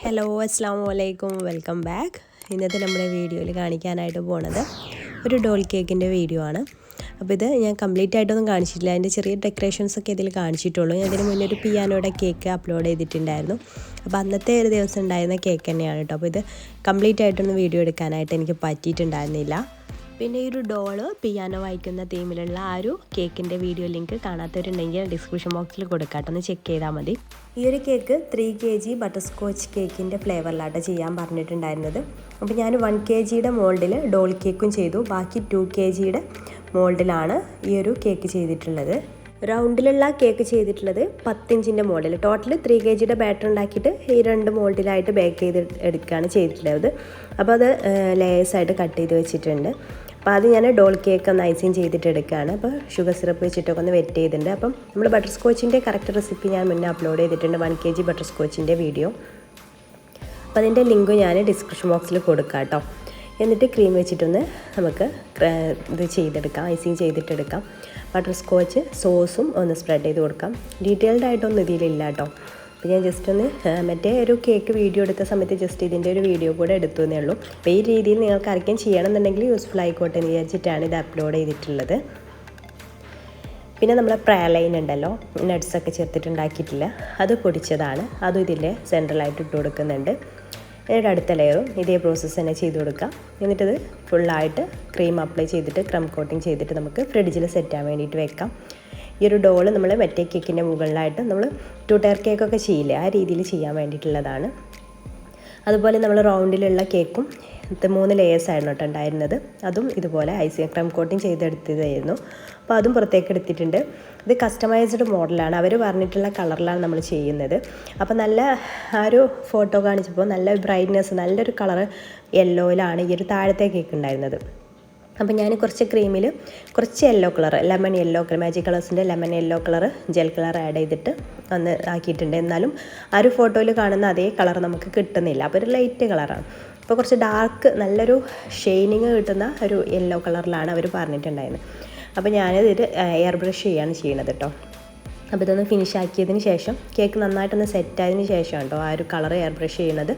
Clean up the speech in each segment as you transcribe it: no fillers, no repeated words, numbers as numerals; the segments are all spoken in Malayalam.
ഹലോ അസ്സാം വലൈക്കും വെൽക്കം ബാക്ക്. ഇന്നത്തെ നമ്മുടെ വീഡിയോയിൽ കാണിക്കാനായിട്ട് പോണത് ഒരു ഡോൾ കേക്കിൻ്റെ വീഡിയോ ആണ്. അപ്പോൾ ഇത് ഞാൻ കംപ്ലീറ്റ് ആയിട്ടൊന്നും കാണിച്ചിട്ടില്ല, അതിൻ്റെ ചെറിയ ഡെക്കറേഷൻസൊക്കെ ഇതിൽ കാണിച്ചിട്ടുള്ളൂ. ഞാൻ അതിന് മുന്നേ ഒരു പിയാനോയുടെ കേക്ക് അപ്ലോഡ് ചെയ്തിട്ടുണ്ടായിരുന്നു. അപ്പോൾ അന്നത്തെ ഒരു ദിവസം ഉണ്ടായിരുന്ന കേക്ക് തന്നെയാണ് കേട്ടോ. അപ്പോൾ ഇത് കംപ്ലീറ്റ് ആയിട്ടൊന്നും വീഡിയോ എടുക്കാനായിട്ട് എനിക്ക് പറ്റിയിട്ടുണ്ടായിരുന്നില്ല. പിന്നെ ഈ ഒരു ഡോള് പിയാനോ വായിക്കുന്ന തീമിലുള്ള ആ ഒരു കേക്കിൻ്റെ വീഡിയോ ലിങ്ക് കാണാത്തവരുണ്ടെങ്കിൽ ഡിസ്ക്രിപ്ഷൻ ബോക്സിൽ കൊടുക്കാം, ഒന്ന് ചെക്ക് ചെയ്താൽ മതി. ഈ ഒരു കേക്ക് 3 kg ബട്ടർ സ്കോച്ച് കേക്കിൻ്റെ ഫ്ലേവറിലായിട്ട് ചെയ്യാൻ പറഞ്ഞിട്ടുണ്ടായിരുന്നത്. അപ്പോൾ ഞാൻ 1 kg മോൾഡിൽ ഡോൾ കേക്കും ചെയ്തു, ബാക്കി 2 kg മോൾഡിലാണ് ഈ ഒരു കേക്ക് ചെയ്തിട്ടുള്ളത്. റൗണ്ടിലുള്ള കേക്ക് ചെയ്തിട്ടുള്ളത് 10 ഇഞ്ചിൻ്റെ മോൾഡിൽ. ടോട്ടൽ 3 kg ബാറ്റർ ഉണ്ടാക്കിയിട്ട് ഈ 2 മോൾഡിലായിട്ട് ബേക്ക് ചെയ്ത് എടുക്കുകയാണ് ചെയ്തിട്ടുള്ളത്. അപ്പോൾ അത് ലെയേഴ്സായിട്ട് കട്ട് ചെയ്ത് വെച്ചിട്ടുണ്ട്. അപ്പോൾ അത് ഞാൻ ഡോൾ കേക്ക് ഒന്ന് ഐസിങ് ചെയ്തിട്ട് എടുക്കുകയാണ്. അപ്പോൾ ഷുഗർ സിറപ്പ് വെച്ചിട്ടൊക്കെ ഒന്ന് വെറ്റ് ചെയ്തിട്ടുണ്ട്. അപ്പം നമ്മൾ ബട്ടർ സ്കോച്ചിൻ്റെ കറക്റ്റ് റെസിപ്പി ഞാൻ മുന്നേ അപ്ലോഡ് ചെയ്തിട്ടുണ്ട്, 1 kg ബട്ടർ സ്കോച്ചിൻ്റെ വീഡിയോ. അപ്പോൾ അതിൻ്റെ ലിങ്ക് ഞാൻ ഡിസ്ക്രിപ്ഷൻ ബോക്സിൽ കൊടുക്കാം കേട്ടോ. എന്നിട്ട് ക്രീം വെച്ചിട്ടൊന്ന് നമുക്ക് ഇത് ചെയ്തെടുക്കാം, ഐസിങ് ചെയ്തിട്ടെടുക്കാം. ബട്ടർ സ്കോച്ച് സോസും ഒന്ന് സ്പ്രെഡ് ചെയ്ത് കൊടുക്കാം. ഡീറ്റെയിൽഡ് ആയിട്ടൊന്നും ഇതിലില്ല കേട്ടോ. അപ്പോൾ ഞാൻ ജസ്റ്റ് ഒന്ന് മറ്റേ ഒരു കേക്ക് വീഡിയോ എടുത്ത സമയത്ത് ജസ്റ്റ് ഇതിൻ്റെ ഒരു വീഡിയോ കൂടെ എടുത്തു എന്നേ ഉള്ളൂ. അപ്പോൾ ഈ രീതിയിൽ നിങ്ങൾക്ക് ആർക്കും ചെയ്യണമെന്നുണ്ടെങ്കിൽ യൂസ്ഫുൾ ആയിക്കോട്ടെ എന്ന് വിചാരിച്ചിട്ടാണ് ഇത് അപ്ലോഡ് ചെയ്തിട്ടുള്ളത്. പിന്നെ നമ്മളെ പ്രാലൈൻ ഉണ്ടല്ലോ, നട്ട്സൊക്കെ ചേർത്തിട്ടുണ്ടാക്കിയിട്ടില്ല, അത് പൊടിച്ചതാണ്. അതും ഇതിൻ്റെ സെൻട്രലായിട്ട് ഇട്ട് കൊടുക്കുന്നുണ്ട്. എന്നിട്ട് അടുത്ത ലെയറും ഇതേ പ്രോസസ്സ് തന്നെ ചെയ്ത് കൊടുക്കാം. എന്നിട്ടത് ഫുള്ളായിട്ട് ക്രീം അപ്ലൈ ചെയ്തിട്ട് ക്രം കോട്ടിങ് ചെയ്തിട്ട് നമുക്ക് ഫ്രിഡ്ജിൽ സെറ്റ് ആവാൻ വേണ്ടിയിട്ട് വെക്കാം. ഈ ഒരു ഡോള് നമ്മൾ മറ്റേ കേക്കിൻ്റെ മുകളിലായിട്ട് നമ്മൾ 2 ടയർ കേക്കൊക്കെ ചെയ്യില്ലേ, ആ രീതിയിൽ ചെയ്യാൻ വേണ്ടിയിട്ടുള്ളതാണ്. അതുപോലെ നമ്മൾ റൗണ്ടിലുള്ള കേക്കും 3 ലെയേഴ്സായിരുന്നു കേട്ടോ ഉണ്ടായിരുന്നത്. അതും ഇതുപോലെ ഐസിങ് ക്രം കോട്ടിങ് ചെയ്തെടുത്തതായിരുന്നു. അപ്പോൾ അതും പുറത്തേക്ക് എടുത്തിട്ടുണ്ട്. ഇത് കസ്റ്റമൈസ്ഡ് മോഡലാണ്, അവർ പറഞ്ഞിട്ടുള്ള കളറിലാണ് നമ്മൾ ചെയ്യുന്നത്. അപ്പോൾ നല്ല ആ ഒരു ഫോട്ടോ കാണിച്ചപ്പോൾ നല്ല ബ്രൈറ്റ്നെസ്, നല്ലൊരു കളറ് യെല്ലോയിലാണ് ഈ ഒരു താഴത്തെ കേക്ക് ഉണ്ടായിരുന്നത്. അപ്പോൾ ഞാൻ കുറച്ച് ക്രീമിൽ കുറച്ച് yellow colour, lemon yellow colour, magic കളേഴ്സിൻ്റെ lemon yellow colour gel colour add ചെയ്തിട്ട് ഒന്ന് ആക്കിയിട്ടുണ്ട്. എന്നാലും ആ ഒരു ഫോട്ടോയിൽ കാണുന്ന അതേ കളർ നമുക്ക് കിട്ടുന്നില്ല, അപ്പോൾ ഒരു ലൈറ്റ് കളറാണ്. അപ്പോൾ കുറച്ച് ഡാർക്ക് നല്ലൊരു ഷെയ്നിങ് കിട്ടുന്ന ഒരു യെല്ലോ കളറിലാണ് അവർ പറഞ്ഞിട്ടുണ്ടായിരുന്നത്. അപ്പോൾ ഞാനിത് എയർ ബ്രഷ് ചെയ്യാണ് ചെയ്യണത് കേട്ടോ. അപ്പോൾ ഇതൊന്ന് ഫിനിഷ് ആക്കിയതിന് ശേഷം കേക്ക് നന്നായിട്ടൊന്ന് സെറ്റായതിന് ശേഷം കേട്ടോ ആ ഒരു കളർ എയർ ബ്രഷ് ചെയ്യുന്നത്.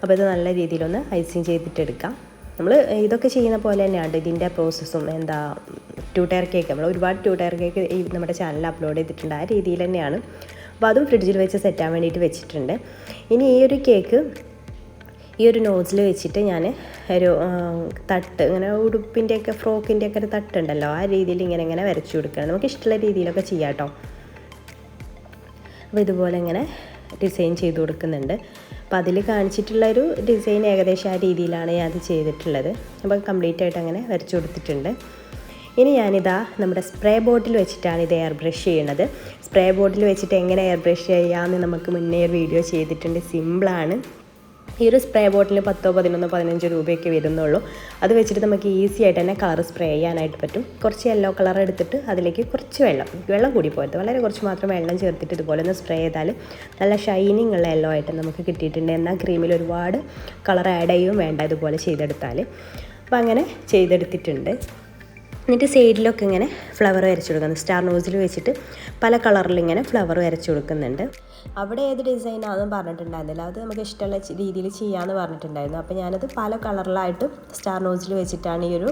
അപ്പോൾ ഇത് നല്ല രീതിയിലൊന്ന് ഐസിങ് ചെയ്തിട്ടെടുക്കാം. നമ്മൾ ഇതൊക്കെ ചെയ്യുന്ന പോലെ തന്നെയാണ് ഇതിൻ്റെ പ്രോസസ്സും. 2 ടയർ കേക്ക് നമ്മൾ ഒരുപാട് 2 ടയർ കേക്ക് ഈ നമ്മുടെ ചാനലിൽ അപ്ലോഡ് ചെയ്തിട്ടുണ്ട്, ആ രീതിയിൽ തന്നെയാണ്. അപ്പോൾ അതും ഫ്രിഡ്ജിൽ വെച്ച് സെറ്റാൻ വേണ്ടിയിട്ട് വെച്ചിട്ടുണ്ട്. ഇനി ഈ ഒരു കേക്ക് ഈ ഒരു നോസിൽ വെച്ചിട്ട് ഞാൻ ഒരു തട്ട്, ഇങ്ങനെ ഉടുപ്പിൻ്റെയൊക്കെ ഫ്രോക്കിൻ്റെയൊക്കെ ഒരു തട്ടുണ്ടല്ലോ, ആ രീതിയിൽ ഇങ്ങനെ വരച്ചു കൊടുക്കണം. നമുക്ക് ഇഷ്ടമുള്ള രീതിയിലൊക്കെ ചെയ്യാം കേട്ടോ. അപ്പോൾ ഇതുപോലെ ഇങ്ങനെ ഡിസൈൻ ചെയ്ത് കൊടുക്കുന്നുണ്ട്. അപ്പോൾ അതിൽ കാണിച്ചിട്ടുള്ളൊരു ഡിസൈൻ ഏകദേശം ആ രീതിയിലാണ് ഞാൻ അത് ചെയ്തിട്ടുള്ളത്. അപ്പോൾ കംപ്ലീറ്റ് ആയിട്ട് അങ്ങനെ വരച്ചു കൊടുത്തിട്ടുണ്ട്. ഇനി ഞാനിതാ നമ്മുടെ സ്പ്രേ ബോട്ടിൽ വെച്ചിട്ടാണ് ഇത് എയർ ബ്രഷ് ചെയ്യണത്. സ്പ്രേ ബോട്ടിൽ വെച്ചിട്ട് എങ്ങനെ എയർ ബ്രഷ് ചെയ്യാമെന്ന് നമുക്ക് മുന്നേ ഒരു വീഡിയോ ചെയ്തിട്ടുണ്ട്, സിമ്പിളാണ്. ഈ ഒരു സ്പ്രേ ബോട്ടിൽ 10, 11, 15 രൂപയൊക്കെ വരുന്നുള്ളൂ. അത് വെച്ചിട്ട് നമുക്ക് ഈസി ആയിട്ട് തന്നെ കളർ സ്പ്രേ ചെയ്യാനായിട്ട് പറ്റും. കുറച്ച് യെല്ലോ കളർ എടുത്തിട്ട് അതിലേക്ക് കുറച്ച് വെള്ളം കൂടി പോയത്, വളരെ കുറച്ച് മാത്രം വെള്ളം ചേർത്തിട്ട് ഇതുപോലെ ഒന്ന് സ്പ്രേ ചെയ്താൽ നല്ല ഷൈനിങ് ഉള്ള യെല്ലോ ആയിട്ട് നമുക്ക് കിട്ടിയിട്ടുണ്ട്. എന്നാൽ ക്രീമിൽ ഒരുപാട് കളർ ആഡ് ചെയ്യുകയും വേണ്ട ഇതുപോലെ ചെയ്തെടുത്താൽ. അപ്പോൾ അങ്ങനെ ചെയ്തെടുത്തിട്ടുണ്ട്. എന്നിട്ട് സൈഡിലൊക്കെ ഇങ്ങനെ ഫ്ലവർ വരച്ചു കൊടുക്കുന്നത്, സ്റ്റാർ നോസിൽ വെച്ചിട്ട് പല കളറിൽ ഇങ്ങനെ ഫ്ലവർ വരച്ചു കൊടുക്കുന്നുണ്ട്. അവിടെ ഏത് ഡിസൈനാണെന്ന് പറഞ്ഞിട്ടുണ്ടായിരുന്നില്ല, അത് നമുക്ക് ഇഷ്ടമുള്ള രീതിയിൽ ചെയ്യാമെന്ന് പറഞ്ഞിട്ടുണ്ടായിരുന്നു. അപ്പോൾ ഞാനത് പല കളറിലായിട്ട് സ്റ്റാർ നോസിൽ വെച്ചിട്ടാണ് ഈ ഒരു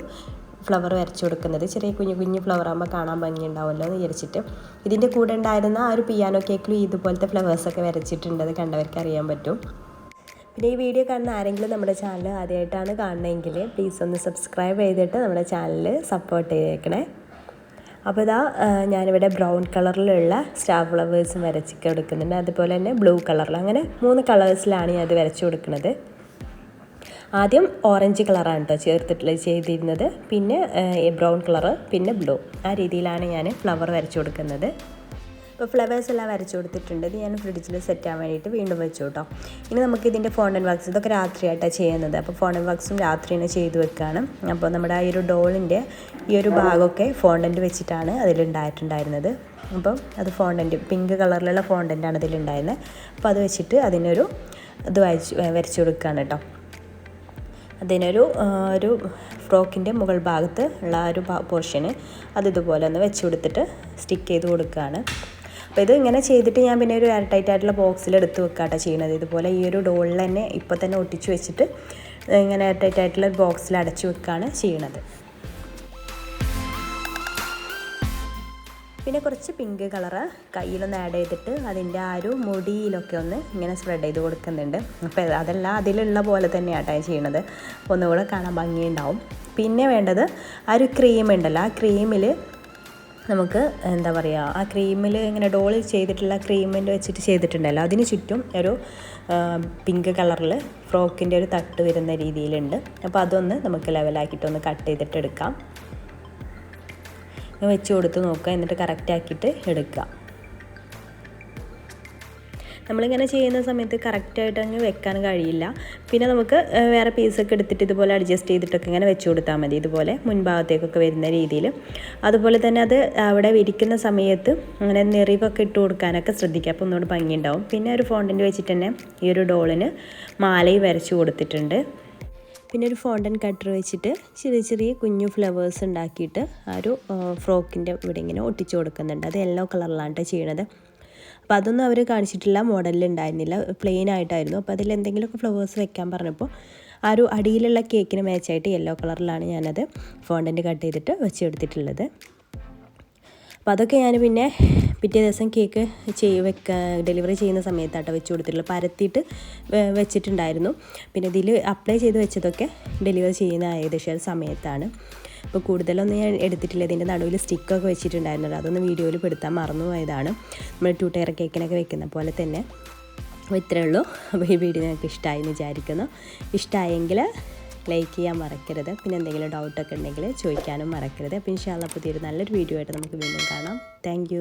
ഫ്ലവർ വരച്ചു കൊടുക്കുന്നത്. ചെറിയ കുഞ്ഞു ഫ്ലവർ ആകുമ്പോൾ കാണാൻ ഭംഗി ഉണ്ടാവുമല്ലോ എന്ന് വിചാരിച്ചിട്ട്. ഇതിൻ്റെ കൂടെ ഉണ്ടായിരുന്ന ആ ഒരു പിയാനോ കേക്കിലും ഇതുപോലത്തെ ഫ്ലവേഴ്സൊക്കെ വരച്ചിട്ടുണ്ട്, അത് കണ്ടവർക്ക് അറിയാൻ പറ്റും. പിന്നെ ഈ വീഡിയോ കാണുന്ന ആരെങ്കിലും നമ്മുടെ ചാനൽ ആദ്യമായിട്ടാണ് കാണണമെങ്കിൽ പ്ലീസ് ഒന്ന് സബ്സ്ക്രൈബ് ചെയ്തിട്ട് നമ്മുടെ ചാനൽ സപ്പോർട്ട് ചെയ്തേക്കണേ. അപ്പോൾ ഇതാ ഞാനിവിടെ ബ്രൗൺ കളറിലുള്ള സ്റ്റാർ ഫ്ലവേഴ്സും വരച്ച് കൊടുക്കുന്നുണ്ട്. അതുപോലെ തന്നെ ബ്ലൂ കളറിൽ, അങ്ങനെ 3 കളേഴ്സിലാണ് ഞാൻ അത് വരച്ചു കൊടുക്കുന്നത്. ആദ്യം ഓറഞ്ച് കളറാണ് കേട്ടോ ചെയ്തിരുന്നത്, പിന്നെ ബ്രൗൺ കളറ്, പിന്നെ ബ്ലൂ, ആ രീതിയിലാണ് ഞാൻ ഫ്ലവർ വരച്ചു കൊടുക്കുന്നത്. ഇപ്പോൾ ഫ്ലവേഴ്സ് എല്ലാം വരച്ചു കൊടുത്തിട്ടുണ്ട്. ഇത് ഞാൻ ഫ്രിഡ്ജിൽ സെറ്റ് ആവാൻ വേണ്ടിയിട്ട് വീണ്ടും വെച്ചു കേട്ടോ. ഇനി നമുക്ക് ഇതിൻ്റെ ഫോണ്ടൻ വർക്ക്സ്, ഇതൊക്കെ രാത്രിയായിട്ടാണ് ചെയ്യുന്നത്. അപ്പോൾ ഫോണ്ടൻ വർക്ക്സും രാത്രി തന്നെ ചെയ്ത് വെക്കുകയാണ്. അപ്പോൾ നമ്മുടെ ഈ ഒരു ഡോളിൻ്റെ ഈ ഒരു ഭാഗമൊക്കെ ഫോണ്ടൻറ്റ് വെച്ചിട്ടാണ് അതിലുണ്ടായിട്ടുണ്ടായിരുന്നത്. അപ്പം അത് ഫോണ്ടൻറ്റ് പിങ്ക് കളറിലുള്ള ഫോണ്ടൻ്റാണ് ഇതിലുണ്ടായിരുന്നത്. അപ്പോൾ അത് വെച്ചിട്ട് അതിനൊരു ഇത് വരച്ചു കൊടുക്കുകയാണ് കേട്ടോ. അതിനൊരു ഫ്രോക്കിൻ്റെ മുകൾ ഭാഗത്ത് ഉള്ള ഒരു പോർഷന് അത് ഇതുപോലെ ഒന്ന് വെച്ച് കൊടുത്തിട്ട് സ്റ്റിക്ക് ചെയ്ത് കൊടുക്കുകയാണ്. അപ്പോൾ ഇത് ഇങ്ങനെ ചെയ്തിട്ട് ഞാൻ പിന്നെ ഒരു എയർ ടൈറ്റ് ആയിട്ടുള്ള ബോക്സിൽ എടുത്ത് വെക്കാട്ടോ ചെയ്യണത്. ഇതുപോലെ ഈ ഒരു ഡോളിൽ തന്നെ ഇപ്പോൾ തന്നെ ഒട്ടിച്ച് വെച്ചിട്ട് ഇങ്ങനെ എയർ ടൈറ്റ് ആയിട്ടുള്ള ഒരു ബോക്സിൽ അടച്ചു വെക്കുകയാണ് ചെയ്യണത്. പിന്നെ കുറച്ച് പിങ്ക് കളറ് കയ്യിലൊന്ന് ആഡ് ചെയ്തിട്ട് അതിൻ്റെ ആ ഒരു മുടിയിലൊക്കെ ഒന്ന് ഇങ്ങനെ സ്പ്രെഡ് ചെയ്ത് കൊടുക്കുന്നുണ്ട്. അപ്പോൾ അതെല്ലാം അതിലുള്ള പോലെ തന്നെയാണ് ചെയ്യണത്. ഒന്നുകൂടെ കാണാൻ ഭംഗിയുണ്ടാവും. പിന്നെ വേണ്ടത് ആ ഒരു ക്രീം ഉണ്ടല്ലോ, ആ ക്രീമിൽ നമുക്ക് എന്താ പറയുക, ആ ക്രീമിൽ ഇങ്ങനെ ഡോളിൽ ചെയ്തിട്ടുള്ള ക്രീമിൻ്റെ വെച്ചിട്ട് ചെയ്തിട്ടുണ്ടല്ലോ, അതിന് ചുറ്റും ഒരു പിങ്ക് കളറിൽ ഫ്രോക്കിൻ്റെ ഒരു തട്ട് വരുന്ന രീതിയിലുണ്ട്. അപ്പോൾ അതൊന്ന് നമുക്ക് ലെവലാക്കിയിട്ടൊന്ന് കട്ട് ചെയ്തിട്ട് എടുക്കാം. വെച്ച് കൊടുത്ത് നോക്കുക, എന്നിട്ട് കറക്റ്റ് ആക്കിയിട്ട് എടുക്കുക. നമ്മളിങ്ങനെ ചെയ്യുന്ന സമയത്ത് കറക്റ്റായിട്ട് അങ്ങ് വെക്കാൻ കഴിയില്ല. പിന്നെ നമുക്ക് വേറെ പീസൊക്കെ എടുത്തിട്ട് ഇതുപോലെ അഡ്ജസ്റ്റ് ചെയ്തിട്ടൊക്കെ ഇങ്ങനെ വെച്ച് കൊടുത്താൽ മതി, ഇതുപോലെ മുൻഭാഗത്തേക്കൊക്കെ വരുന്ന രീതിയിൽ. അതുപോലെ തന്നെ അത് അവിടെ വിരിക്കുന്ന സമയത്ത് അങ്ങനെ നെറിവൊക്കെ ഇട്ട് കൊടുക്കാനൊക്കെ ശ്രദ്ധിക്കുക, അപ്പോൾ ഒന്നുകൂടി ഭംഗിയുണ്ടാവും. പിന്നെ ഒരു ഫോണ്ടൻറ്റ് വെച്ചിട്ട് തന്നെ ഈ ഒരു ഡോളിന് മാലയും വരച്ച് കൊടുത്തിട്ടുണ്ട്. പിന്നെ ഒരു ഫോണ്ടൻ കട്ടർ വെച്ചിട്ട് ചെറിയ ചെറിയ കുഞ്ഞു ഫ്ലവേഴ്സ് ഉണ്ടാക്കിയിട്ട് ആ ഒരു ഫ്രോക്കിൻ്റെ ഇവിടെ ഇങ്ങനെ ഒട്ടിച്ച് കൊടുക്കുന്നുണ്ട്. അത് യെല്ലോ കളറിലാണ് ചെയ്യണത്. അപ്പോൾ അതൊന്നും അവർ കാണിച്ചിട്ടില്ല, മോഡലിൽ ഉണ്ടായിരുന്നില്ല, പ്ലെയിൻ ആയിട്ടായിരുന്നു. അപ്പോൾ അതിൽ എന്തെങ്കിലുമൊക്കെ ഫ്ലവേഴ്സ് വെക്കാൻ പറഞ്ഞപ്പോൾ ആ ഒരു അടിയിലുള്ള കേക്കിന് മാച്ചായിട്ട് യെല്ലോ കളറിലാണ് ഞാനത് ഫോണ്ടൻറ്റ് കട്ട് ചെയ്തിട്ട് വെച്ചെടുത്തിട്ടുള്ളത്. അപ്പോൾ അതൊക്കെ ഞാൻ പിന്നെ പിറ്റേ ദിവസം കേക്ക് ഡെലിവറി ചെയ്യുന്ന സമയത്താട്ടോ വെച്ച് കൊടുത്തിട്ടുള്ളത്. പരത്തിയിട്ട് വെച്ചിട്ടുണ്ടായിരുന്നു. പിന്നെ ഇതിൽ അപ്ലൈ ചെയ്ത് വെച്ചതൊക്കെ ഡെലിവറി ചെയ്യുന്ന ഏകദേശം സമയത്താണ്. അപ്പോൾ കൂടുതലൊന്നും ഞാൻ എടുത്തിട്ടില്ല. ഇതിൻ്റെ നടുവിൽ സ്റ്റിക്കൊക്കെ വെച്ചിട്ടുണ്ടായിരുന്നല്ലോ, അതൊന്ന് വീഡിയോയിൽ പെടുത്താൻ മറന്നു പോയതാണ്. നമ്മൾ 2 ടയർ കേക്കിനൊക്കെ വെക്കുന്ന പോലെ തന്നെ. അപ്പോൾ ഇത്രയേ ഉള്ളൂ. അപ്പോൾ ഈ വീഡിയോ നിങ്ങൾക്ക് ഇഷ്ടമായി എന്ന് വിചാരിക്കുന്നു. ഇഷ്ടമായെങ്കിൽ ലൈക്ക് ചെയ്യാൻ മറക്കരുത്. പിന്നെ എന്തെങ്കിലും ഡൗട്ടൊക്കെ ഉണ്ടെങ്കിൽ ചോദിക്കാനും മറക്കരുത്. അപ്പോൾ ഇൻഷാ അല്ലാഹ് പുതിയൊരു നല്ലൊരു വീഡിയോ ആയിട്ട് നമുക്ക് വീണ്ടും കാണാം. താങ്ക്